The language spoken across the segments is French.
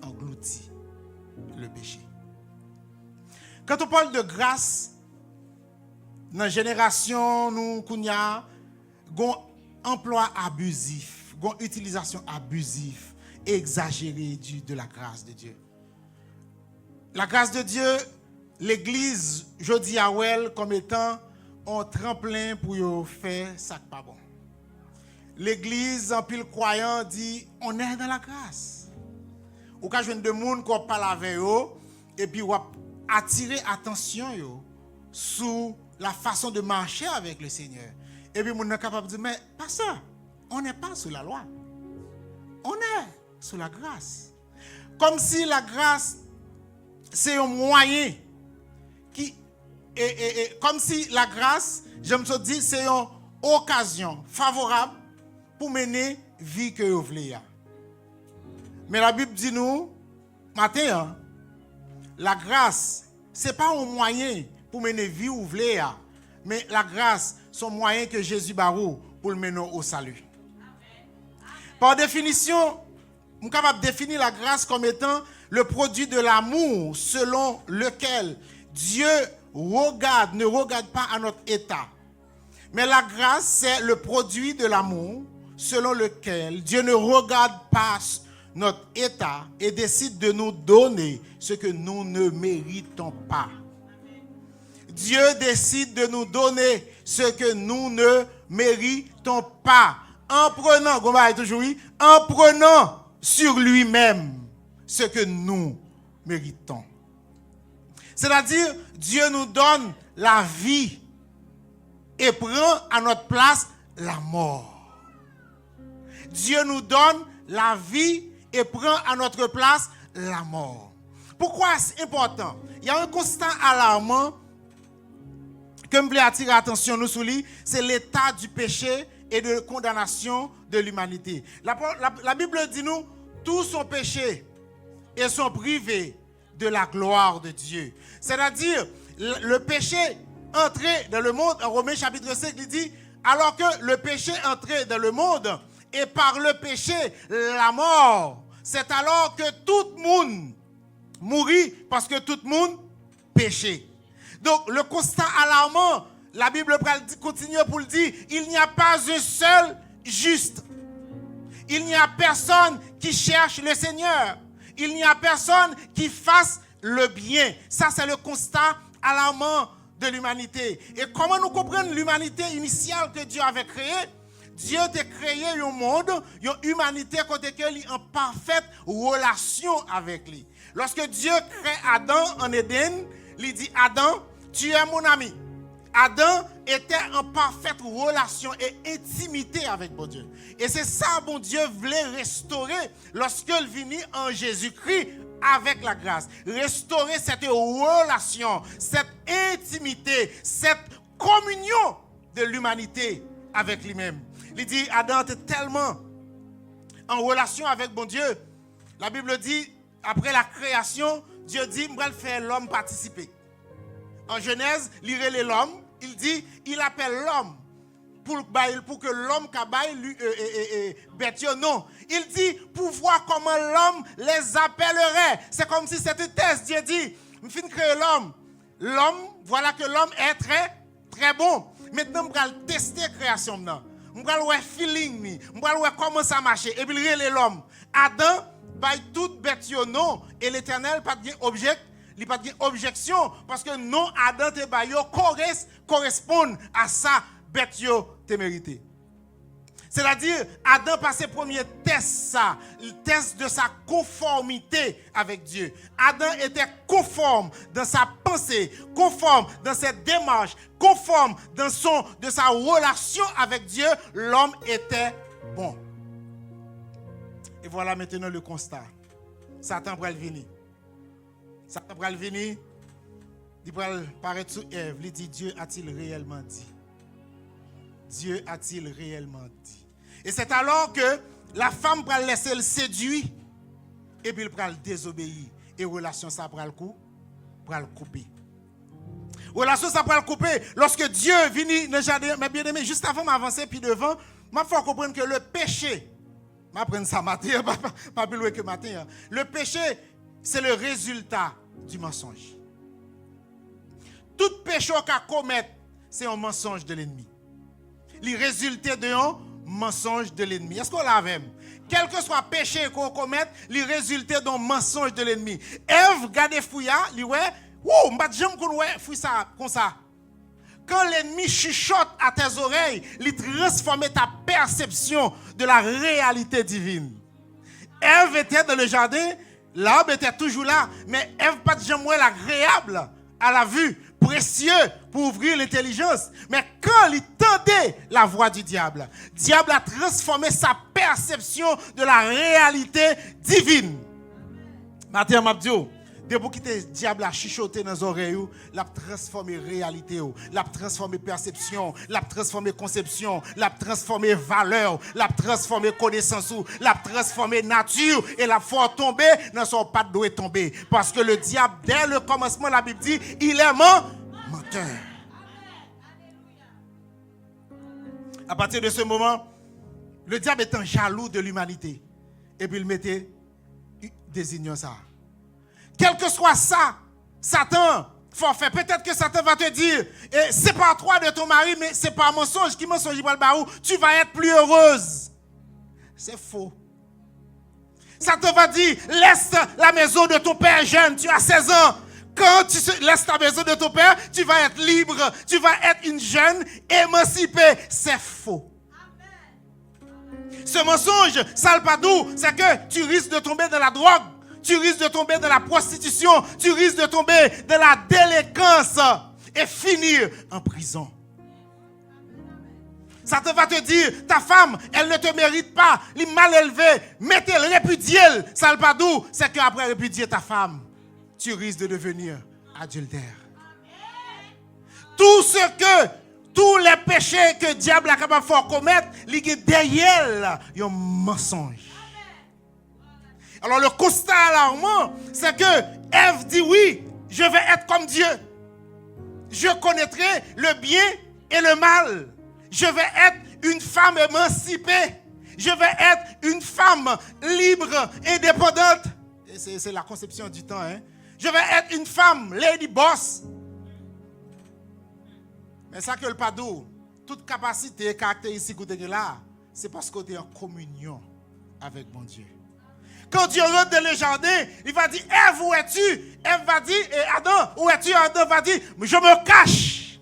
englouti le péché. Quand on parle de grâce, dans la génération, nous, kounya, gon emploi abusif, gon utilisation abusive et exagérée de la grâce de Dieu. La grâce de Dieu, l'Église, je dis à elle comme étant un tremplin pour faire ça qui pas bon. L'Église, en pile croyant, dit on est dans la grâce. Ou quand je viens de monde qu'on parle avec eux, et puis on attirer attention yo sur la façon de marcher avec le Seigneur. Et puis on est capable de dire mais pas ça. On n'est pas sous la loi. On est sous la grâce. Comme si la grâce c'est un moyen qui comme si la grâce, je me suis dit c'est une occasion favorable pour mener vie que vous voulez. Mais la Bible dit nous matin la grâce, ce n'est pas un moyen pour mener vie ou voulez, mais la grâce, c'est un moyen que Jésus barou pour le mener au salut. Par définition, je suis capable de définir la grâce comme étant le produit de l'amour selon lequel Dieu ne regarde pas à notre état. Mais la grâce, c'est le produit de l'amour selon lequel Dieu ne regarde pas notre état et décide de nous donner ce que nous ne méritons pas. Dieu décide de nous donner ce que nous ne méritons pas en prenant sur lui-même ce que nous méritons. C'est-à-dire, Dieu nous donne la vie et prend à notre place la mort. Dieu nous donne la vie et prend à notre place la mort. Pourquoi c'est important? Il y a un constat alarmant que je voulais attirer l'attention nous sur lui, c'est l'état du péché et de condamnation de l'humanité. La Bible dit nous, tous sont péchés et sont privés de la gloire de Dieu. C'est-à-dire, le péché entré dans le monde, en Romains chapitre 5, il dit, alors que le péché entré dans le monde, et par le péché, la mort, c'est alors que tout le monde mourit parce que tout le monde péchait. Donc, le constat alarmant, la Bible continue pour le dire, il n'y a pas un seul juste. Il n'y a personne qui cherche le Seigneur. Il n'y a personne qui fasse le bien. Ça, c'est le constat alarmant de l'humanité. Et comment nous comprenons l'humanité initiale que Dieu avait créée? Dieu a créé un monde, une humanité côté qui est en parfaite relation avec lui. Lorsque Dieu crée Adam en Éden, il dit Adam, tu es mon ami. Adam était en parfaite relation et intimité avec bon Dieu. Et c'est ça bon Dieu voulait restaurer lorsqu'il venait en Jésus-Christ avec la grâce. Restaurer cette relation, cette intimité, cette communion de l'humanité avec lui-même. Il dit, Adam était tellement en relation avec bon Dieu. La Bible dit, après la création, Dieu dit, je vais faire l'homme participer. En Genèse, lire l'homme, il dit, il appelle l'homme pour que l'homme kabaye lui non. Il dit pour voir comment l'homme les appellerait. C'est comme si c'était un test. Dieu dit, je finis de créer l'homme. L'homme, voilà que l'homme est très, très bon. Maintenant, je vais tester la création. Je vais voir feeling, je vais voir comment ça marche. Et puis, il relève l'homme. Adam, by toute bête, non. Et l'Éternel, pas de objet. Il n'y a pas d'objection parce que non Adam te bayo correspond à ça bête yo te mérité. C'est-à-dire Adam passait premier test ça, le test de sa conformité avec Dieu. Adam était conforme dans sa pensée, conforme dans ses démarches, conforme dans de sa relation avec Dieu, l'homme était bon. Et voilà maintenant le constat. Satan va venir. Satan va venir, il va paraître sous Ève, il dit Dieu a-t-il réellement dit? Dieu a-t-il réellement dit? Et c'est alors que la femme va laisser le séduire et puis il va le désobéir. Et relation ça va le couper. Relation ça va le couper. Lorsque Dieu vient dans le jardin, mais bien aimé, juste avant d'avancer puis devant, il faut comprendre que le péché m'apprendre ça matin, pas plus loin que matin. Le péché, c'est le résultat du mensonge. Tout péché qu'on commet, c'est un mensonge de l'ennemi. Le résultat d'un mensonge de l'ennemi. Est-ce qu'on l'a même? Quel que soit le péché qu'on commet, le résultat d'un mensonge de l'ennemi. Ève, regardez fouilla, lui ouais, ouh, m'pas jamais qu'on ouais, fouille ça comme ça. Quand l'ennemi chuchote à tes oreilles, il transforme ta perception de la réalité divine. Ève était dans le jardin, l'arbre était toujours là, mais Ève pas de jamais agréable à la vue, précieux pour ouvrir l'intelligence. Mais quand il tendait la voix du diable a transformé sa perception de la réalité divine. Mathieu Mabdio, depuis que le diable a chuchoté dans les oreilles, il a transformé la réalité, il a transformé la perception, il a transformé la conception, il a transformé la valeur, il a transformé la connaissance, il a transformé la nature et la foi tomber dans son pas de tomber. Parce que le diable, dès le commencement, la Bible dit, il est menteur. À partir de ce moment, le diable étant jaloux de l'humanité, et puis il mettait désignant ça. Quel que soit ça, Satan, forfait. Peut-être que Satan va te dire, sépare-toi de ton mari, mais c'est pas un mensonge. Qui mensonge, tu vas être plus heureuse. C'est faux. Satan va dire, laisse la maison de ton père jeune, tu as 16 ans. Quand tu laisses ta maison de ton père, tu vas être libre, tu vas être une jeune émancipée. C'est faux. Ce mensonge, salpadou, c'est que tu risques de tomber dans la drogue. Tu risques de tomber dans la prostitution, tu risques de tomber dans la délinquance et finir en prison. Satan va te dire, ta femme, elle ne te mérite pas, elle est mal élevée, mettez-le, répudiez-le. Salpadou, c'est qu'après répudier ta femme, tu risques de devenir adultère. Tous les péchés que le diable est capable de faire commettre, il y a derrière un mensonge. Alors le constat alarmant, c'est que Ève dit oui, je vais être comme Dieu. Je connaîtrai le bien et le mal. Je vais être une femme émancipée. Je vais être une femme libre, indépendante. Et c'est la conception du temps. Hein? Je vais être une femme, lady boss. Mais ça que le pado, toute capacité, caractéristique que tu as là, c'est parce que tu es en communion avec mon Dieu. Quand Dieu rentre dans le jardin, il va dire, Ève, où es-tu? Ève va dire, et Adam, où es-tu? Adam va dire, je me cache.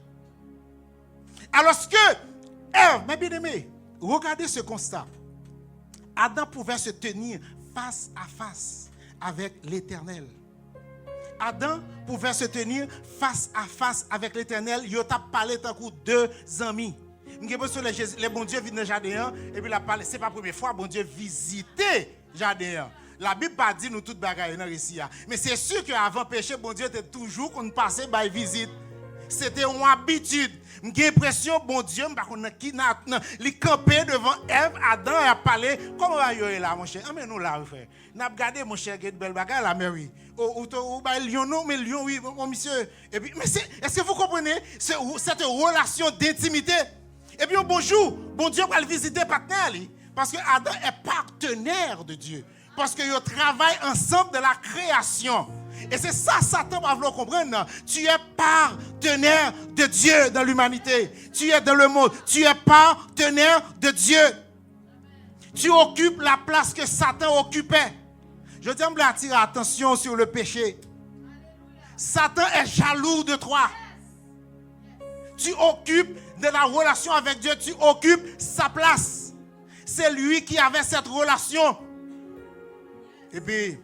Alors que Ève, mes bien-aimés, regardez ce constat. Adam pouvait se tenir face à face avec l'Éternel. Adam pouvait se tenir face à face avec l'Éternel. Il a parlé tant que deux amis. Les bon Dieu viennent dans le jardin et puis il a parlé. Ce n'est pas la première fois que bon Dieu visitait le jardin. La Bible pas dit nous toutes bagaille dans ici. Mais c'est sûr qu'avant péché, bon Dieu était toujours qu'on passait par visite. C'était une habitude. J'ai l'impression bon Dieu, il campait devant Ève, Adam et a parlé. Comment va y là, mon cher? Ah, mais nous là, frère. N'a regardé mon cher, quelle belle bagarre la Mary. Ou lion, non, mais lion, oui, mon monsieur. Et puis, mais est-ce que vous comprenez cette relation d'intimité? Et puis, bonjour, bon Dieu va le visiter partenaire. Parce que Adam est partenaire de Dieu. Parce qu'ils travaillent ensemble de la création. Et c'est ça, Satan va vouloir comprendre. Tu es partenaire de Dieu dans l'humanité. Tu es dans le monde. Tu es partenaire de Dieu. Tu occupes la place que Satan occupait. Je tiens à attirer attention sur le péché. Satan est jaloux de toi. Tu occupes de la relation avec Dieu. Tu occupes sa place. C'est lui qui avait cette relation. Et puis,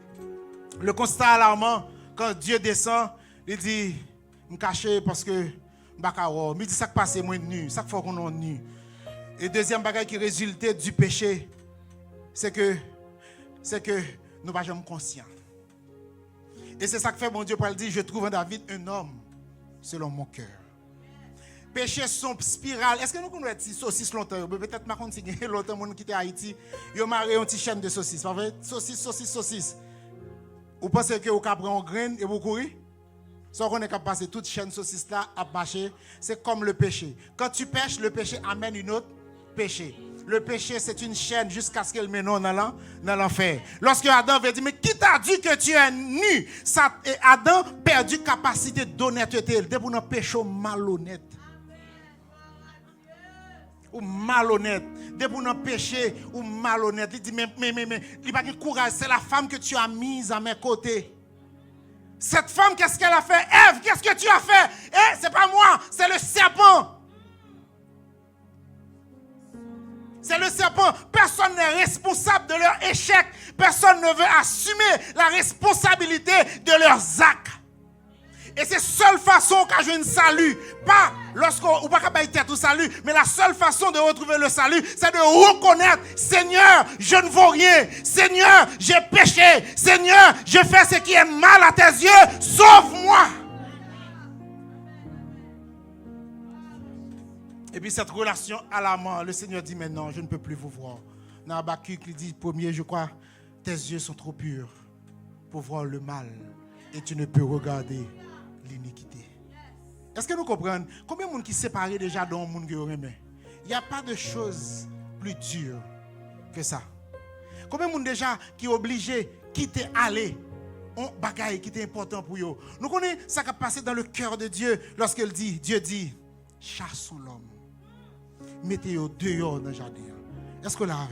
le constat alarmant, quand Dieu descend, il dit, je me cache parce que je me dit, ça qui passe, moi nu, ça qui fait qu'on est nu. Et deuxième bagage qui résultait du péché, c'est que nous ne sommes pas jamais conscients. Et c'est ça que fait mon Dieu pour dire, je trouve en David un homme selon mon cœur. Péché sont spirale. Est-ce que nous connaissons saucisses longtemps? Peut-être que si longtemps qui était à Haïti, ils ont marié une petite chaîne de saucisses. Pas vrai? Saucisses. Vous pensez que vous pouvez prendre une graine et vous courir? Sans qu'on est capable de passer toute chaîne de saucisses là à marcher, c'est comme le péché. Quand tu pêches, le péché amène une autre péché. Le péché, c'est une chaîne jusqu'à ce qu'elle mène dans l'enfer. Lorsque Adam avait dit, mais qui t'a dit que tu es nu? Et Adam perdu capacité d'honnêteté. Il était pour un péché malhonnête. Ou malhonnête. Dès pour un péché ou malhonnête. Il dit, mais, il n'a pas de courage. C'est la femme que tu as mise à mes côtés. Cette femme, qu'est-ce qu'elle a fait? Ève, qu'est-ce que tu as fait? Eh, c'est pas moi, c'est le serpent. C'est le serpent. Personne n'est responsable de leur échec. Personne ne veut assumer la responsabilité de leurs actes. Et c'est la seule façon qu'a joué un salut. Pas lorsqu'on ou pas qu'à tête au salut, mais la seule façon de retrouver le salut, c'est de reconnaître, Seigneur, je ne vaux rien. Seigneur, j'ai péché. Seigneur, je fais ce qui est mal à tes yeux. Sauve-moi. Et puis cette relation à la mort, le Seigneur dit maintenant, je ne peux plus vous voir. Dans Habakkuk, il dit, premier, je crois, tes yeux sont trop purs pour voir le mal et tu ne peux regarder l'iniquité. Est-ce que nous comprenons? Combien de monde qui séparé déjà dans le monde qui aurait aimé? Il n'y a pas de chose plus dure que ça. Combien de monde déjà qui est obligé de quitter, aller, on bagaille qui est important pour eux? Nous connaissons ça qui a passé dans le cœur de Dieu lorsqu'il dit, Dieu dit, chassons l'homme. Mettez-le dehors dans le jardin. Est-ce que là,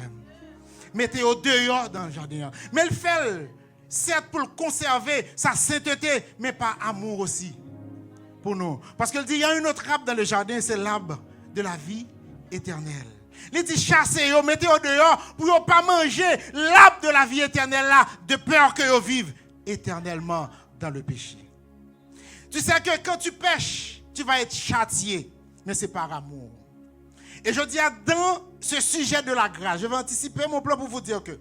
mettez-le dehors dans le jardin. Mais le fait, certes pour le conserver, sa sainteté, mais pas amour aussi pour nous. Parce qu'il dit, il y a une autre arbre dans le jardin, c'est l'arbre de la vie éternelle. Il dit, chassez-le, mettez-le dehors pour ne pas manger l'arbre de la vie éternelle là, de peur que vous vivez éternellement dans le péché. Tu sais que quand tu pêches, tu vas être châtié, mais c'est par amour. Et je dis, dans ce sujet de la grâce, je vais anticiper mon plan pour vous dire que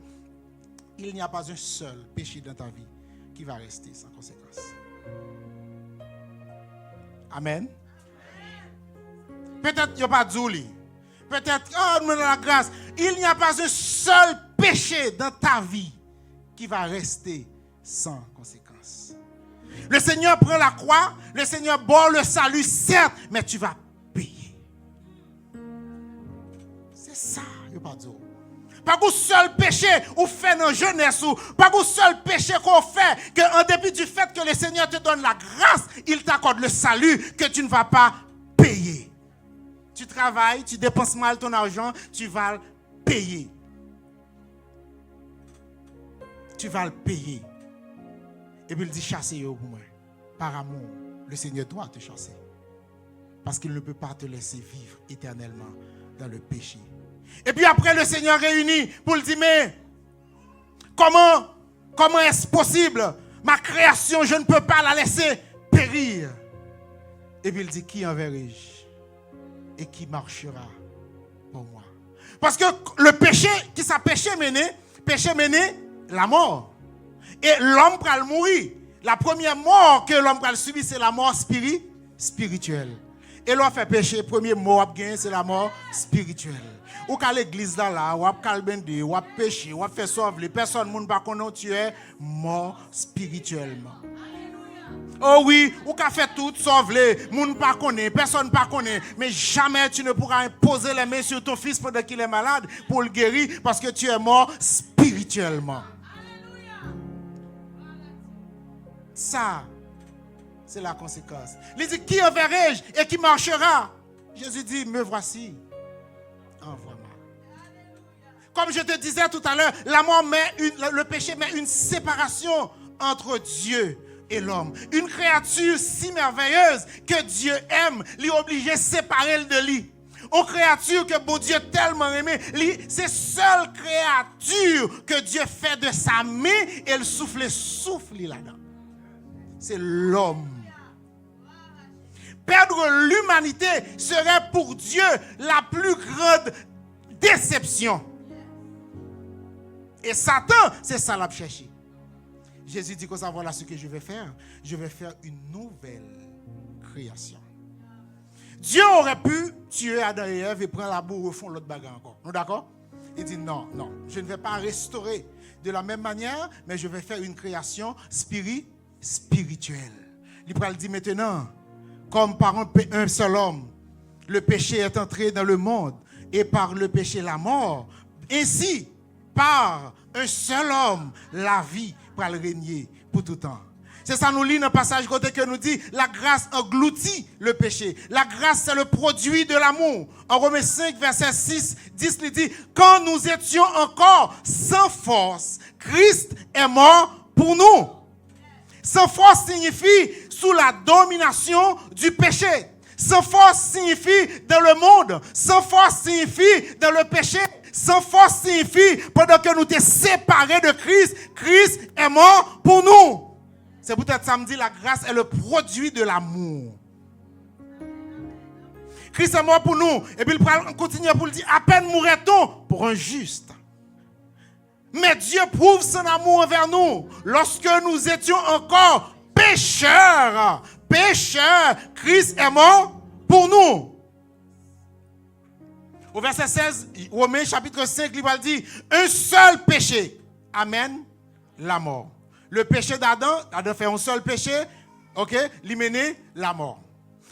il n'y a pas un seul péché dans ta vie qui va rester sans conséquence. Amen. Peut-être qu'il n'y a pas de zouli. Peut-être, oh, dans la grâce, il n'y a pas un seul péché dans ta vie qui va rester sans conséquence. Le Seigneur prend la croix, le Seigneur boit le salut, certes, mais tu vas payer. C'est ça, il n'y a pas de zouli. Pas un seul péché ou fait dans la jeunesse ou pas un seul péché qu'on fait que en dépit du fait que le Seigneur te donne la grâce, il t'accorde le salut que tu ne vas pas payer. Tu travailles, tu dépenses mal ton argent, tu vas le payer. Tu vas le payer. Et puis il dit chassez-le pour moi. Par amour, le Seigneur doit te chasser. Parce qu'il ne peut pas te laisser vivre éternellement dans le péché. Et puis après, le Seigneur réunit pour le dire, mais comment est-ce possible? Ma création, je ne peux pas la laisser périr. Et puis il dit, qui enverrai-je? Et qui marchera pour moi? Parce que le péché, qui s'est péché mené, la mort. Et l'homme va mourir. La première mort que l'homme va subir, c'est la mort spirituelle. Et l'on fait péché, premier mort c'est la mort spirituelle. Ou qu'à l'église là, ou à calbender, ou à pécher, ou à faire sauver, personne ne va connaître tu es mort spirituellement. Oh oui, ou qu'à faire tout sauver, moun pas connaît, personne pas connaît, mais jamais tu ne pourras imposer les mains sur ton fils pendant qu'il est malade pour le guérir parce que tu es mort spirituellement. Ça, c'est la conséquence. Il dit, qui enverrai-je et qui marchera? Jésus dit, me voici. Envoie-moi. Comme je te disais tout à l'heure, la mort le péché met une séparation entre Dieu et l'homme. Une créature si merveilleuse que Dieu aime, lui oblige à séparer de lui. Une créature que bon Dieu tellement aimé, c'est seule créature que Dieu fait de sa main et le souffle là-dedans. C'est l'homme. Perdre l'humanité serait pour Dieu la plus grande déception. Et Satan, c'est ça l'a cherché. Jésus dit que ça, voilà ce que je vais faire. Je vais faire une nouvelle création. Dieu aurait pu tuer Adam et Ève et prendre la boue au fond l'autre bagarre encore. Nous d'accord? Il dit non, je ne vais pas restaurer de la même manière, mais je vais faire une création spirituelle. Il dit maintenant, comme par un seul homme, le péché est entré dans le monde et par le péché la mort. Ainsi, par un seul homme, la vie va régner pour tout temps. C'est ça nous lit dans le passage côté que nous dit la grâce engloutit le péché. La grâce c'est le produit de l'amour. En Romains 5 verset 6, 10 il dit quand nous étions encore sans force, Christ est mort pour nous. Sans force signifie sous la domination du péché. Sans force signifie dans le monde. Sans force signifie dans le péché. Sans force signifie pendant que nous sommes séparés de Christ, Christ est mort pour nous. C'est peut-être samedi, la grâce est le produit de l'amour. Christ est mort pour nous. Et puis il continue pour le dire, à peine mourrait-on pour un juste. Mais Dieu prouve son amour envers nous. Lorsque nous étions encore pécheurs, Christ est mort pour nous. Au verset 16, Romains chapitre 5, il va dire, un seul péché amène la mort. Le péché d'Adam, Adam fait un seul péché, ok, il mène la mort.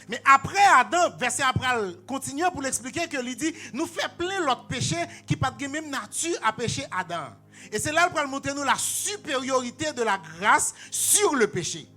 Mais après Adam, verset après, il continue pour l'expliquer que il dit, nous fait plein l'autre péché qui pas de même nature à pécher Adam. Et c'est là qu'il va montrer nous la supériorité de la grâce sur le péché.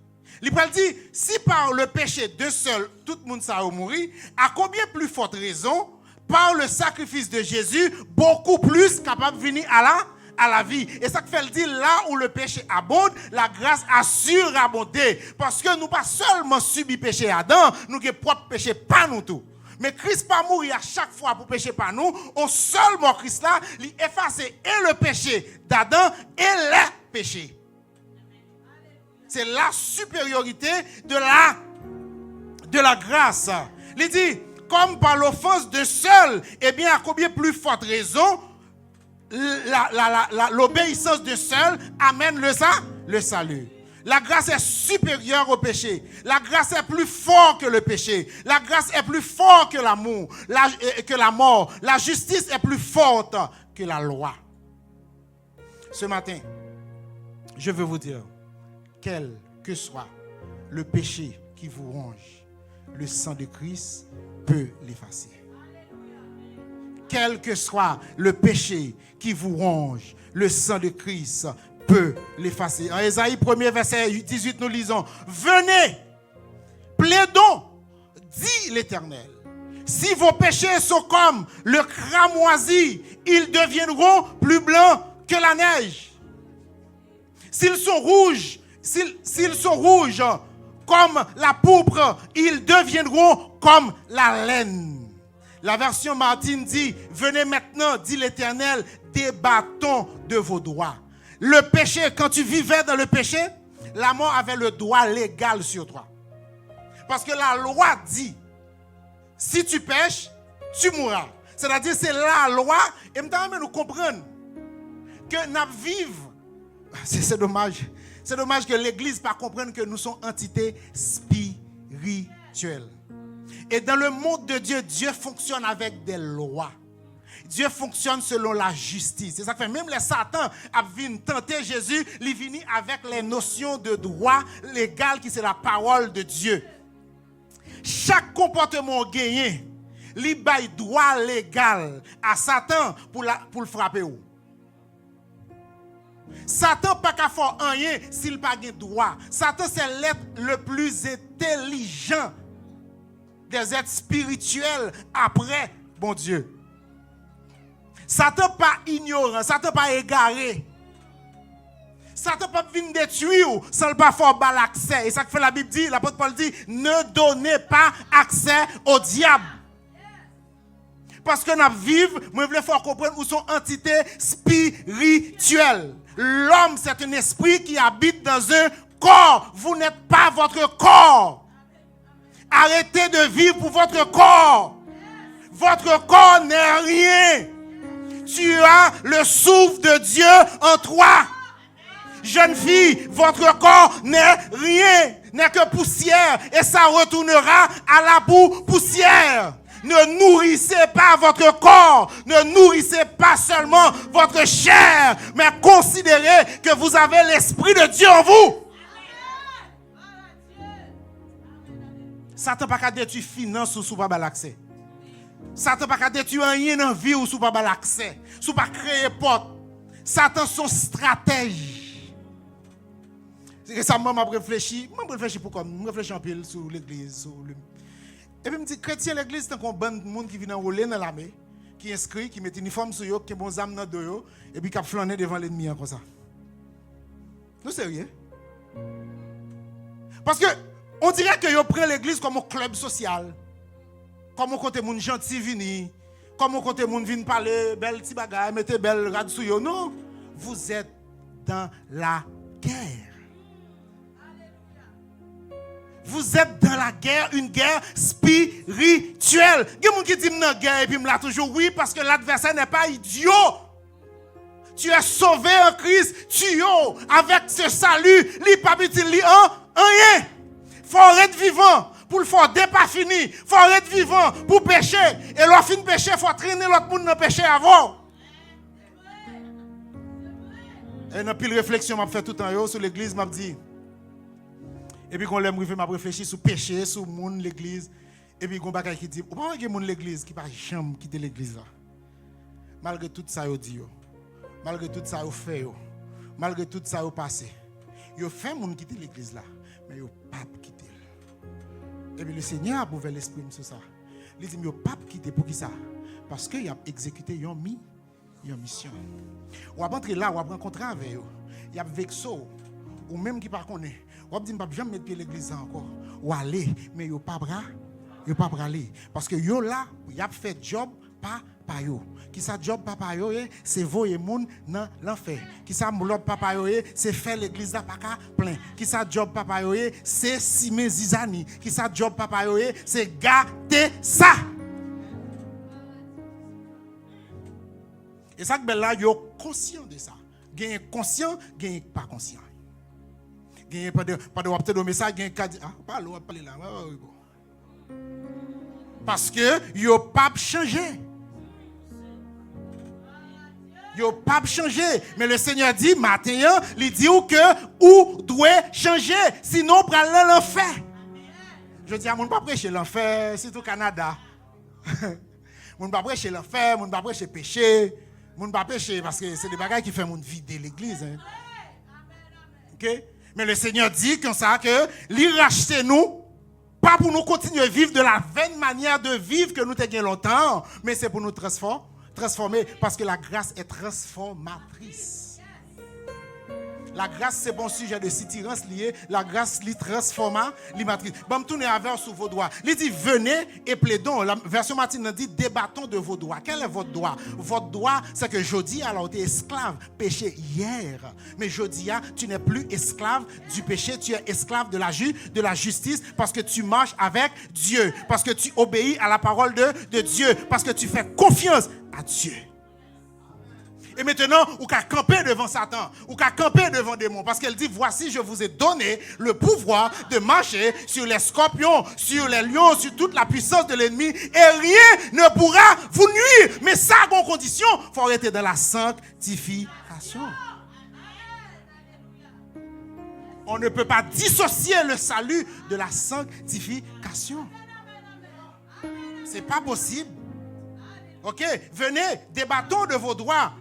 Il va dire, si par le péché de seul, tout le monde ça a mouru, à combien plus forte raison, par le sacrifice de Jésus, beaucoup plus capable de venir à la vie. Et ça fait le dire, là où le péché abonde, la grâce a surabondé. Parce que nous pas seulement subi péché Adam, nous avons propre péché pas nous tout. Mais Christ pas mourir à chaque fois pour pécher pas nous. Au seul mort Christ là, il efface et le péché d'Adam et les péchés. C'est la supériorité de la grâce. Il dit, comme par l'offense de seul, eh bien à combien plus forte raison, l'obéissance de seul amène le salut. La grâce est supérieure au péché. La grâce est plus forte que le péché. La grâce est plus forte que l'amour, que la mort. La justice est plus forte que la loi. Ce matin, je veux vous dire, quel que soit le péché qui vous ronge, le sang de Christ peut l'effacer. Quel que soit le péché qui vous ronge, le sang de Christ peut l'effacer. En Ésaïe 1er verset 18 nous lisons, venez, plaidons, dit l'Éternel. Si vos péchés sont comme le cramoisi, ils deviendront plus blancs que la neige. S'ils sont rouges comme la pourpre, ils deviendront comme la laine. La version Martine dit, venez maintenant, dit l'Éternel, débattons de vos droits. Le péché, quand tu vivais dans le péché, la mort avait le droit légal sur toi. Parce que la loi dit, si tu pêches, tu mourras. C'est-à-dire, c'est la loi. Et maintenant, nous comprenons que nous vivons. C'est dommage. C'est dommage que l'Église ne comprenne pas que nous sommes entités spirituelles. Et dans le monde de Dieu, Dieu fonctionne avec des lois. Dieu fonctionne selon la justice. C'est ça que fait même les Satan a venu tenter Jésus, il vient avec les notions de droit légal qui c'est la parole de Dieu. Chaque comportement gagné, il bail droit légal à Satan pour le frapper. Satan pas qu'à faire rien s'il pas de droit. Satan c'est l'être le plus intelligent des êtres spirituels après bon Dieu. Satan pas ignorant, Satan pas égaré. Satan pas venir détruire sans pas faire bal accès. Et ça que fait la Bible dit, l'apôtre Paul dit, ne donnez pas accès au diable. Parce que nous vivons, moi je veux faire comprendre où sont entités spirituelles. L'homme c'est un esprit qui habite dans un corps. Vous n'êtes pas votre corps. Arrêtez de vivre pour votre corps. Votre corps n'est rien. Tu as le souffle de Dieu en toi. Jeune fille, votre corps n'est rien, n'est que poussière et ça retournera à la poussière. Ne nourrissez pas votre corps, ne nourrissez pas seulement votre chair, mais considérez que vous avez l'Esprit de Dieu en vous. Satan n'a pas qu'à détruire finance ou pas l'accès. Satan pas détruire rien dans la vie ou sous pas l'accès, sous pas créer porte. Satan son stratège. Récemment, je réfléchi pour comme, je réfléchis en pile sur l'église. Et puis, je me dis, chrétien, l'église, c'est un bon monde qui vient enrôler dans l'armée, qui inscrit, qui met une uniforme sur eux, qui a bon âme dans le dos, et puis qui a flâné devant l'ennemi comme ça. Non, sérieux? Parce que, on dirait que vous prenez l'église comme un club social. Comme on compte les gens gentils venir, comme on compte les gens venir parler, belle petit bagaille, mettez belle rade sur eux. Non, vous êtes dans la guerre. Vous êtes dans la guerre, une guerre spirituelle. Il y a des gens qui disent non, guerre, et puis me l'a toujours oui, parce que l'adversaire n'est pas idiot. Tu es sauvé en Christ, tu es avec ce salut, li pas petit li rien. Faut être vivant. Pour le faire, dès pas fini. Faut être vivant pour pécher. Et l'on fin pécher, faut traîner l'autre monde dans péché avant. Et dans pile réflexion m'a fait tout en haut sur l'église m'a dit. Et puis quand l'aime m'a réfléchi sur péché, sur monde l'église et puis gon bagay qui dit, ou pas que monde l'église qui pas jamais quitter l'église là. Malgré tout ça yo dit yo. Malgré tout ça yo fait yo. Malgré tout ça yo passé. Yo fait monde quitter l'église là, mais yo pas quitter. Et puis le Seigneur a ouvert l'esprit sur ça. Il dit, mais il ne pas quitter pour qui ça? Parce qu'il a exécuté une mission. Ou à entrer là, ou à rencontrer avec eux. Il y a vexo. Ou même qui ne connaît pas. Ou dit, je ne vais jamais mettre pied à l'église encore. Ou aller, mais il ne pas aller. Parce que yo là, il a fait job pas yo. Qui ça job papa yo, c'est voyer moun dans l'enfer. Qui ça job papa yo, c'est faire l'église là pas plein. Qui ça job papa yo, c'est simer zizani. Qui ça job papa yo, c'est gâter ça. Et ça que ben là yo conscient de ça. Gagne conscient, gagne pas conscient. Gagne pas de opter de message, gagne parler là. Parce que yo pas changé. Yo pas changé, mais le Seigneur dit matin, il dit que ou doit changer, sinon prend l'enfer. Je dis à mon pas prêcher l'enfer, c'est au Canada. Mon pas prêcher l'enfer, mon pas prêcher péché, mon pas prêcher parce que c'est des bagages qui font mon vider l'église. Hein. OK? Mais le Seigneur dit comme ça que il racheter nous pas pour nous continuer à vivre de la vaine manière de vivre que nous avons longtemps, mais c'est pour nous transformer parce que la grâce est transformatrice. La grâce, c'est bon sujet de sitirance lié. La grâce, lui transforma, l'immatrice. Bon, tournez avec sur vos doigts. Il dit, venez et plaidons. La version Martine dit, débattons de vos doigts. Quel est votre droit? Votre droit, c'est que jeudi, alors tu es esclave, péché hier. Mais jeudi, tu n'es plus esclave du péché, tu es esclave de la justice parce que tu marches avec Dieu. Parce que tu obéis à la parole de Dieu. Parce que tu fais confiance à Dieu. Et maintenant, ou qu'à camper devant Satan, ou qu'à camper devant démon, parce qu'elle dit, voici, je vous ai donné le pouvoir de marcher sur les scorpions, sur les lions, sur toute la puissance de l'ennemi, et rien ne pourra vous nuire. Mais ça, en condition, il faut arrêter dans la sanctification. On ne peut pas dissocier le salut de la sanctification. C'est pas possible. Ok, venez, débattons de vos droits.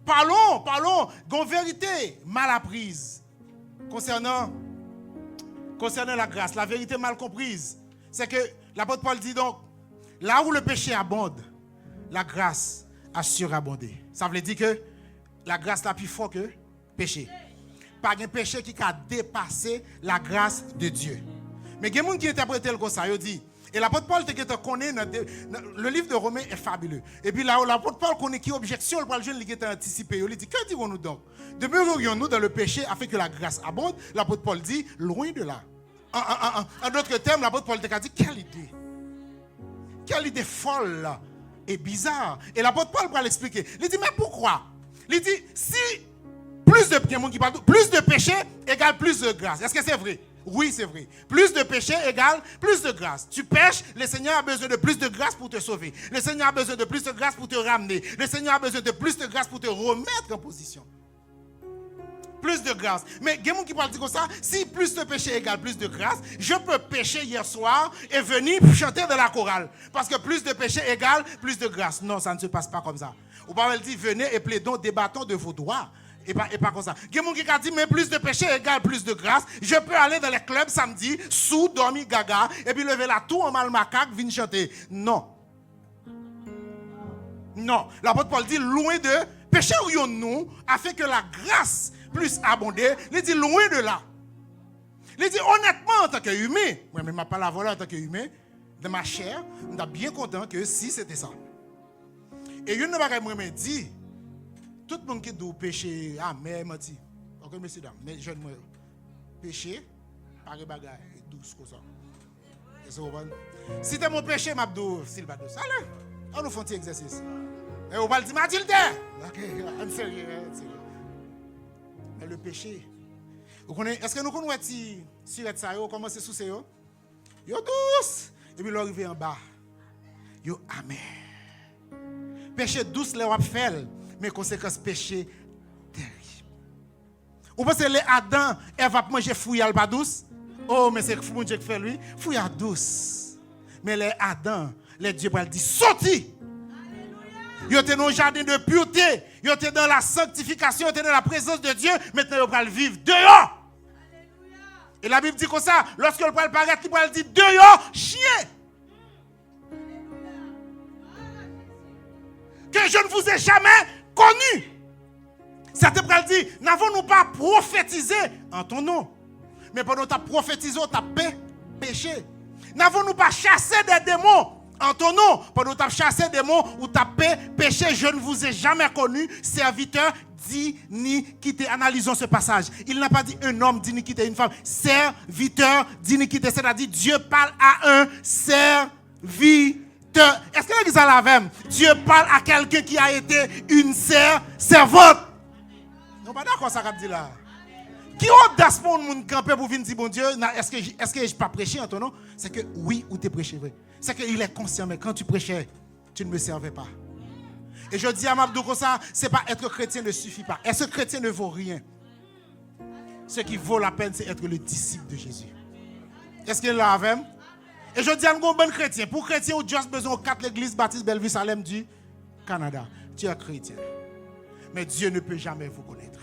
Parlons d'une vérité mal apprise concernant la grâce, la vérité mal comprise. C'est que l'apôtre Paul dit donc, là où le péché abonde, la grâce a surabondé. Ça veut dire que la grâce est plus forte que le péché. Pas un péché qui a dépassé la grâce de Dieu. Mais il y a des gens qui interprètent comme ça, ils disent, et l'apôtre Paul te connaît, le livre de Romains est fabuleux. Et puis là, l'apôtre Paul connaît qui objection pour le jeune qui est anticipé. Il dit, que dirons-nous donc? Demeurons-nous dans le péché afin que la grâce abonde? L'apôtre Paul dit, loin de là. En d'autres termes, l'apôtre Paul te dit, quelle idée? Quelle idée folle et bizarre. Et l'apôtre Paul va l'expliquer. Il dit, mais pourquoi? Il dit, si plus de péché égale plus de grâce. Est-ce que c'est vrai? Oui, c'est vrai. Plus de péché égale plus de grâce. Tu pêches, le Seigneur a besoin de plus de grâce pour te sauver. Le Seigneur a besoin de plus de grâce pour te ramener. Le Seigneur a besoin de plus de grâce pour te remettre en position. Plus de grâce. Mais il y a des gens qui parlent comme ça, si plus de péché égale plus de grâce, je peux pécher hier soir et venir chanter dans la chorale. Parce que plus de péché égale plus de grâce. Non, ça ne se passe pas comme ça. Ou pas, elle dit, venez et plaidons, débattons de vos droits. Et pas comme ça. Il y a des gens qui ont dit, mais plus de péché égale plus de grâce. Je peux aller dans les clubs samedi, sous, dormir gaga, et puis lever la tour en mal macaque, venir chanter. Non. Non. L'apôtre Paul dit, loin de péché ou nous, afin que la grâce plus abondée. Il dit, loin de là. Il dit, honnêtement, en tant qu'humain, moi, je ne pas la volée en tant qu'humain, de ma chair, je suis bien content que si c'était ça. Et une chose que je me dis, tout le monde qui doit pécher, mais m'a dit, ok, messieurs, dames, mais je ne péché, pas de bagaille, douce comme ça. Si c'est mon péché, je vais s'il va douce. Allez, on nous fait un petit exercice. Et on va le dire, Mathilde, ok, en sérieux, mais le péché, est-ce que nous connaissons si ça, comment c'est sous ça, yo douce, et puis l'arrivée en bas, yo amer. Péché douce, les wap fait, mais conséquence péché terrible. Vous pensez que les Adam, elle va manger fouille à pas douce? Oh, mais c'est mon Dieu qui fait lui, fouille à douce. Mais les Adam, les dieux va dire sorti. Ils étaient dans le jardin de pureté, ils étaient dans la sanctification, ils étaient dans la présence de Dieu, maintenant ils vont vivre dehors. Et la Bible dit comme ça, lorsque le parle paraître, il va dire dehors, chien. Que je ne vous ai jamais connu. Certains prêtres disent, n'avons-nous pas prophétisé en ton nom? Mais pendant que tu as prophétisé, tu as péché. N'avons-nous pas chassé des démons en ton nom? Pendant que tu as chassé des démons ou tu as péché, je ne vous ai jamais connu, serviteur d'iniquité. Analysons ce passage. Il n'a pas dit un homme d'iniquité, une femme. Serviteur d'iniquité, c'est-à-dire Dieu parle à un serviteur. Est-ce que l'église a la même? Dieu parle à quelqu'un qui a été une servante. Non, pas d'accord ça qu'a dit là. Qui audace pour le monde camper pour venir dire bon Dieu, est-ce que je pas prêché en ton nom? C'est que oui ou tu prêché vrai. C'est qu'il est conscient, mais quand tu prêchais, tu ne me servais pas. Et je dis à Mabdou comme ça, c'est pas être chrétien ne suffit pas. Être chrétien ne vaut rien. Ce qui vaut la peine, c'est être le disciple de Jésus. Est-ce qu'il l'a avec? Et je dis à un bon chrétien, pour chrétien, tu as besoin de 4 églises baptistes Bellevue Salem du Canada. Tu es chrétien. Mais Dieu ne peut jamais vous connaître.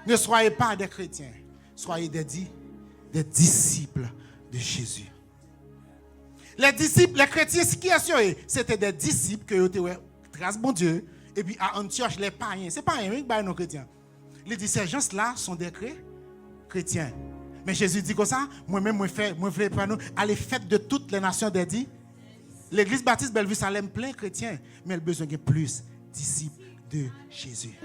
Ne soyez pas des chrétiens, soyez des disciples de Jésus. Les disciples, les chrétiens, ce qui est sûr, c'était des disciples que étaient grâce bon Dieu. Et puis à Antioche, les païens, c'est pas un non chrétien. Les dit ces gens-là sont des chrétiens. Mais Jésus dit comme ça, moi-même, moi fais pas nous, allez faites de toutes les nations des dits. L'église baptiste Bellevue Salem plein chrétien, mais elle a besoin de plus disciples de Jésus.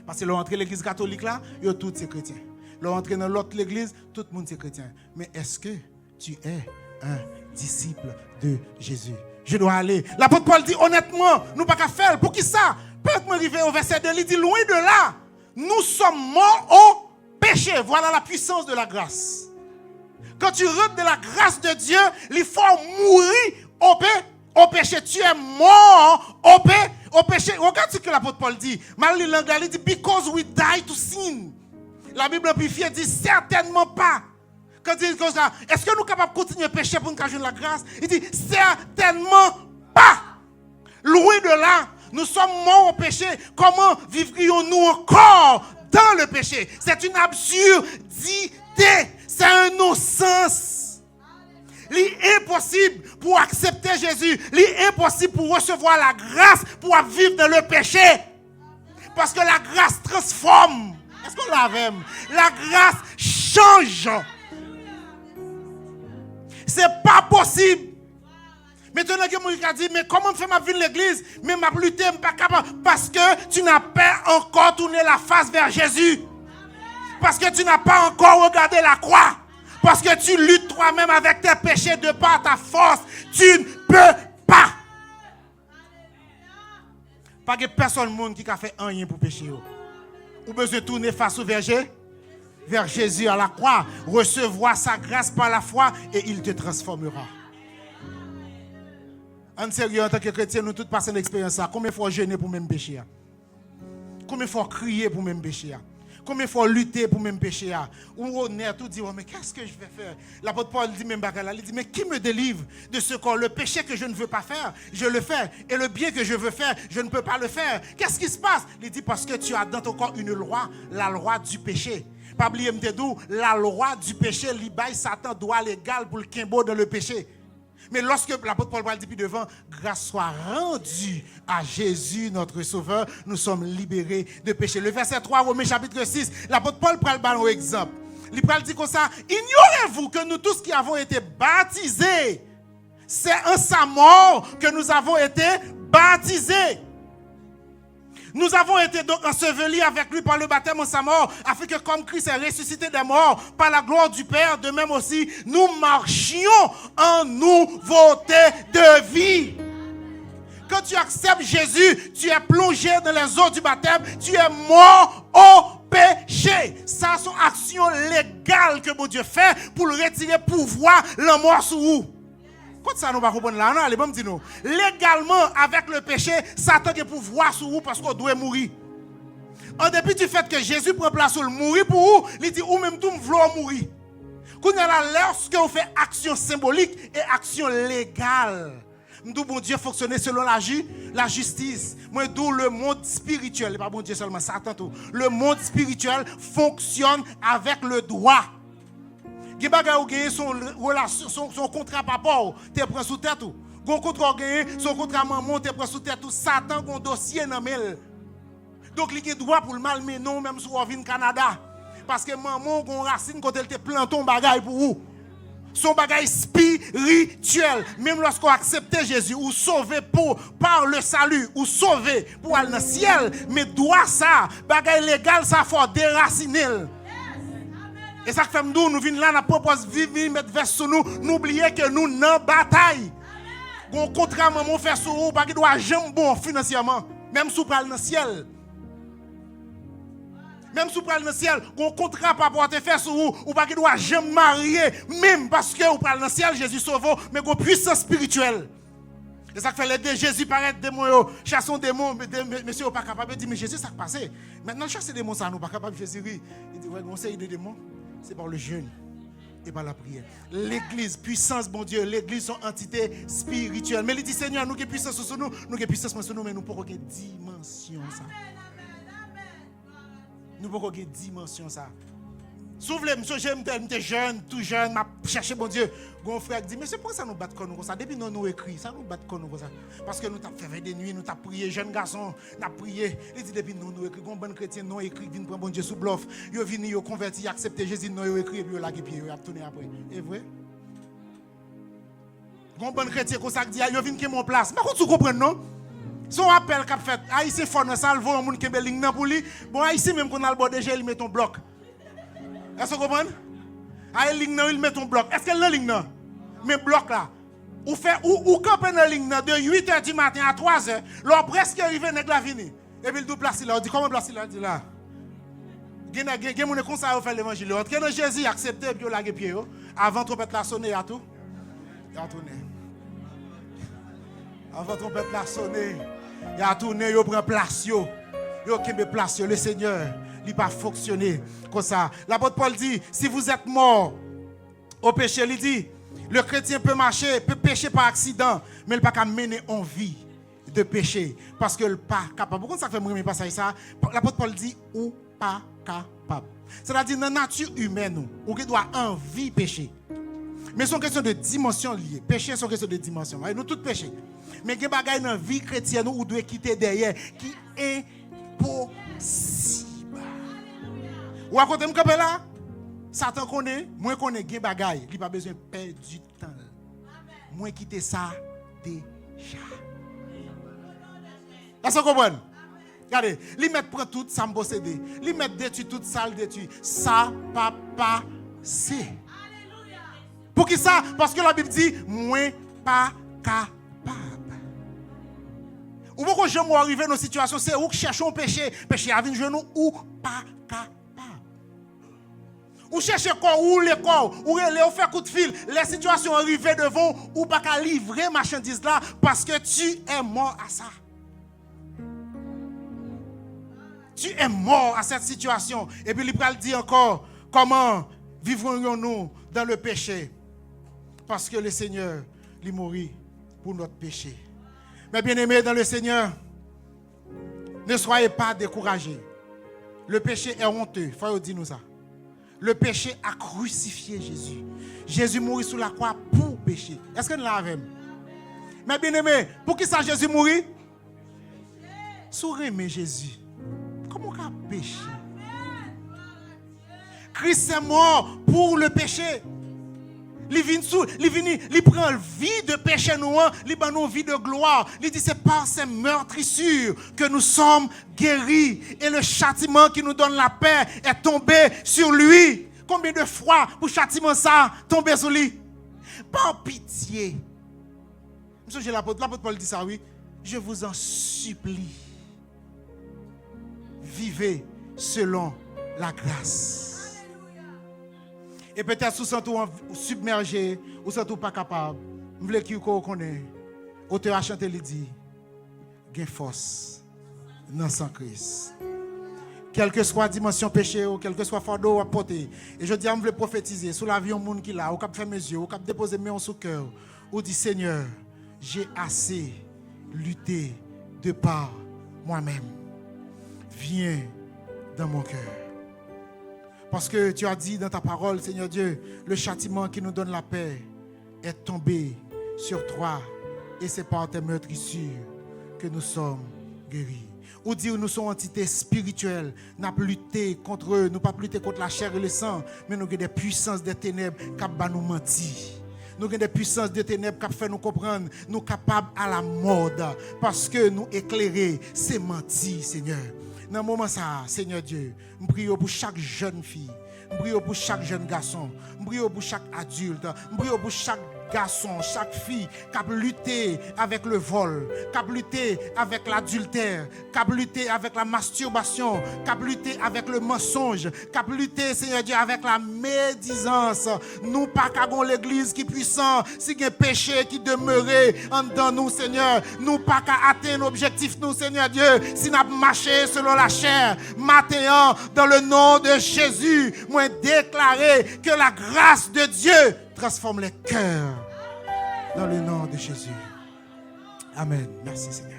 Parce que l'entrée l'église catholique là, il y a tous ces chrétiens. L'entrée dans l'autre église, tout le monde c'est chrétien. Mais est-ce que tu es un disciple de Jésus? Je dois aller. L'apôtre Paul dit honnêtement, nous pas qu'à faire. Pour qui ça? Peut-être arriver au verset 2, il dit loin de là, nous sommes morts au péché. Voilà la puissance de la grâce. Quand tu rentres de la grâce de Dieu, il faut mourir au péché. Tu es mort au péché. Regarde ce que l'apôtre Paul dit. Malgré l'anglais, il dit because we die to sin. La Bible amplifiée dit certainement pas. Quand il dit comme ça, est-ce que nous sommes capables de continuer à pécher pour nous cacher la grâce? Il dit certainement pas. Loin de là, nous sommes morts au péché. Comment vivrions-nous encore dans le péché? C'est une absurdité. C'est un non-sens. L'impossible pour accepter Jésus. L'impossible pour recevoir la grâce pour vivre dans le péché. Parce que la grâce transforme. Est-ce qu'on l'a même? La grâce change. C'est pas possible. Maintenant que moi dit, mais comment faire ma vie de l'église? Mais ma lutte, je ne pas capable. Parce que tu n'as pas encore tourné la face vers Jésus. Parce que tu n'as pas encore regardé la croix. Parce que tu luttes toi-même avec tes péchés de par ta force. Tu ne peux pas. Pas que personne monde qui a fait rien pour pécher. Ou besoin de tourner face au verger. Vers Jésus à la croix, recevoir sa grâce par la foi et il te transformera. En sérieux, en tant que chrétien, nous tous passons l'expérience. Combien de fois jeûner pour même pécher? Combien de fois crier pour même péché? Combien de fois lutter pour même péché? Ou honnête, tout dit, oh, mais qu'est-ce que je vais faire? L'apôtre Paul dit même bagarre, il dit, mais qui me délivre de ce corps? Le péché que je ne veux pas faire, je le fais. Et le bien que je veux faire, je ne peux pas le faire. Qu'est-ce qui se passe? Il dit, parce que tu as dans ton corps une loi, la loi du péché. Pas oublier, la loi du péché, l'ibay Satan doit légal pour le quimbo dans le péché. Mais lorsque l'apôtre Paul dit puis devant, grâce soit rendue à Jésus, notre Sauveur, nous sommes libérés de péché. Le verset 3, Romains chapitre 6, l'apôtre Paul prend le exemple. Il dit comme ça, ignorez-vous que nous tous qui avons été baptisés, c'est en sa mort que nous avons été baptisés. Nous avons été donc ensevelis avec lui par le baptême en sa mort, afin que comme Christ est ressuscité des morts par la gloire du Père, de même aussi, nous marchions en nouveauté de vie. Quand tu acceptes Jésus, tu es plongé dans les eaux du baptême, tu es mort au péché. Ça, c'est une action légale que mon Dieu fait pour retirer pouvoir la mort sur vous. Quand ça nous va comprendre là, non, allez, bon, dis-nous. Légalement, avec le péché, Satan a pouvoir sur vous parce qu'on doit mourir. En dépit du fait que Jésus prend place sur le mourir pour vous, il dit, ou même tout, vous voulez mourir. Quand on a là, lorsque on fait action symbolique et action légale, nous, bon Dieu, fonctionner selon la justice. Moi, d'où le monde spirituel, pas bon Dieu seulement, Satan tout. Le monde spirituel fonctionne avec le droit. Qui bagaille ou gagner son contrat papa, tu prends sous tête tout. Gon contrat gagner son contrat maman, tu prends sous tête tout. Satan gon dossier dans mel. Donc il a droit pour le mal mais non même si on vient au Canada parce que maman gon racine quand elle te planton bagaille pour vous. Son bagaille spirituel, même lorsqu'on accepte Jésus ou sauvé par le salut ou sauvé pour aller dans le ciel, mais droit ça, bagaille légal ça faut déraciner. Et ça fait nous venons là, nous proposons vivre, mettre vers sur nous, n'oubliez que nous dans bataille. Gon contrat maman fait sur vous, pas qu'il doit jamais bon financièrement, même sous pral dans le ciel. Même sous pral dans le ciel, gon contrat pas pour te faire sur vous, ou pas qu'il doit jamais marier, même parce que vous pral dans le ciel, Jésus sauve, mais gon puissance spirituelle. Et ça fait les Jésus paraît démon, chassons démon, monsieur pas capable de dire mais Jésus ça passé. Maintenant chasser démon ça nous pas capable Jésus. Il dit ouais, conseil de démons. C'est par le jeûne et par la prière. L'église, puissance, bon Dieu, l'église sont entité spirituelle. Mais il dit, Seigneur, nous qui puissance sur nous, nous qui puissance sur nous, mais nous pouvons avoir une dimension ça. Nous pouvons avoir une dimension ça. Souvenez, monsieur, j'étais jeune, tout jeune, m'a cherché bon Dieu. Mon frère dit, mais c'est pour ça nous battons comme ça. Depuis nous écrit, ça nous battons comme ça. Parce que nous avons fait des nuits, nous avons prié, jeunes garçons, nous avons prié. Il dit, depuis nous écrit, un bon chrétien, nous écrit, viennent prendre bon Dieu sous bluff. Ils viennent, ils converti, accepter Jésus, nous écrit, et puis ils laguent pied, ils ont tourné après. C'est vrai? Un bon chrétien, comme ça, dit, ils viennent qui mon place. Mais quand tu comprends, non? Son appel qu'a fait, Haïtien fort dans ça, il voit un monde qui est ligne pour lui. Bon, Haïtien même qu'on a le bord déjà, il met ton bloc. Est-ce que vous comprenez? Ah, il met ton bloc. Est-ce qu'elle est ligne là? Mais bloc là. Ou camper dans ligne de 8h du matin à 3h, l'on presque arrivé avec la vini. Et puis il doit placer là. On dit comment placer là? Il dit là. Il y a des gens qui ont fait l'évangile. Quand Jésus a accepté, puis il a lâché pied. Avant trompette la sonner, il a tout. Il a tourné. Avant trompette la sonner, il a tourné, il prend place. Il a place. Le Seigneur. Il n'a pas fonctionné comme ça. L'apôtre Paul dit, si vous êtes mort au péché, il dit, le chrétien peut marcher, peut pécher par accident, mais il ne peut pas mener en vie de péché. Parce qu'il n'est pas capable. Pourquoi ça fait me passer ça? L'apôtre Paul dit, ou pas capable. C'est-à-dire, dans la nature humaine, on doit envie pécher. Mais c'est une question de dimension liée. Péché, c'est une question de dimension. Nous tous péchés. Mais il y a des choses dans la vie chrétienne où on doit quitter derrière qui est possible. Ou à côté de moi là, Satan connaît, moi connais des bagailles, il n'a pas besoin de perdre du temps. Moi quitter ça déjà. Est-ce que vous comprenez? Regardez, il met prend tout ça me posséder. Il met détruit tout ça le détruit. Ça pas passer. Pour qui ça? Parce que la Bible dit moi pas capable. Ou pourquoi je vais arriver dans une situation, c'est où que cherchons péché, péché à venir nous ou pas capable. Ou chercher quoi, ou les corps, ou les faire coup de fil, les situations arrivées devant, ou pas qu'à livrer marchandise là, parce que tu es mort à ça. tu es mort à cette situation. Et puis il va dire encore, comment vivrons-nous dans le péché? Parce que le Seigneur, il mourit pour notre péché. Mais bien aimés dans le Seigneur, ne soyez pas découragés. Le péché est honteux. Il faut dire nous ça. Le péché a crucifié Jésus. Jésus mourit sur la croix pour pécher. Est-ce que nous l'avons? Mais bien aimé, pour qui ça Jésus mourit? Sourire Jésus. Comment on a péché? Christ est mort pour le péché. Il prend vie de péché nous, il prend une vie de gloire. Il dit c'est par ces meurtrissures que nous sommes guéris. Et le châtiment qui nous donne la paix est tombé sur lui. Combien de fois pour châtiment ça tomber sur lui? Par pitié. Monsieur l'apôtre Paul dit ça, oui. Je vous en supplie. Vivez selon la grâce. Et peut-être sous sentez submergé, ou sentez pas capable. Vous voulez qu'il connaisse. Auteur a chanté, il dit, gain force dans sang Christ. Quelle que soit la dimension péché, ou quel que soit fardeau à porter. Et je dis, je veux prophétiser sur la vie au monde qui l'a, au cap faire mes yeux, au cap déposer mes mains sous cœur. Ou dit, Seigneur, j'ai assez lutté de par moi-même. Viens dans mon cœur. Parce que tu as dit dans ta parole, Seigneur Dieu, le châtiment qui nous donne la paix est tombé sur toi. Et c'est par tes meurtrissures que nous sommes guéris. Ou dire nous sommes entités spirituelles. Nous n'avons pas lutté contre eux, nous n'avons pas lutté contre la chair et le sang, mais nous avons des puissances des ténèbres qui nous mentir. Nous avons des puissances de ténèbres qui font nous comprendre, nous sommes capables à la mode. Parce que nous éclairer, c'est mentir, Seigneur. Dans ce moment, ça, Seigneur Dieu, je prie pour chaque jeune fille, je prie pour chaque jeune garçon, je prie pour chaque adulte, je prie pour chaque garçon, chaque fille qui a lutté avec le vol, qui a lutté avec l'adultère, qui a lutté avec la masturbation, qui a lutté avec le mensonge, qui a lutté, Seigneur Dieu, avec la médisance. Nous pas qu'avons l'église qui est puissante, si il y a un péché qui demeurait en dedans nous, Seigneur. Nous pas qu'à atteindre l'objectif, nous, Seigneur Dieu, si nous avons marché selon la chair. Maintenant, dans le nom de Jésus, moi déclarer que la grâce de Dieu transforme les cœurs dans le nom de Jésus. Amen. Merci Seigneur.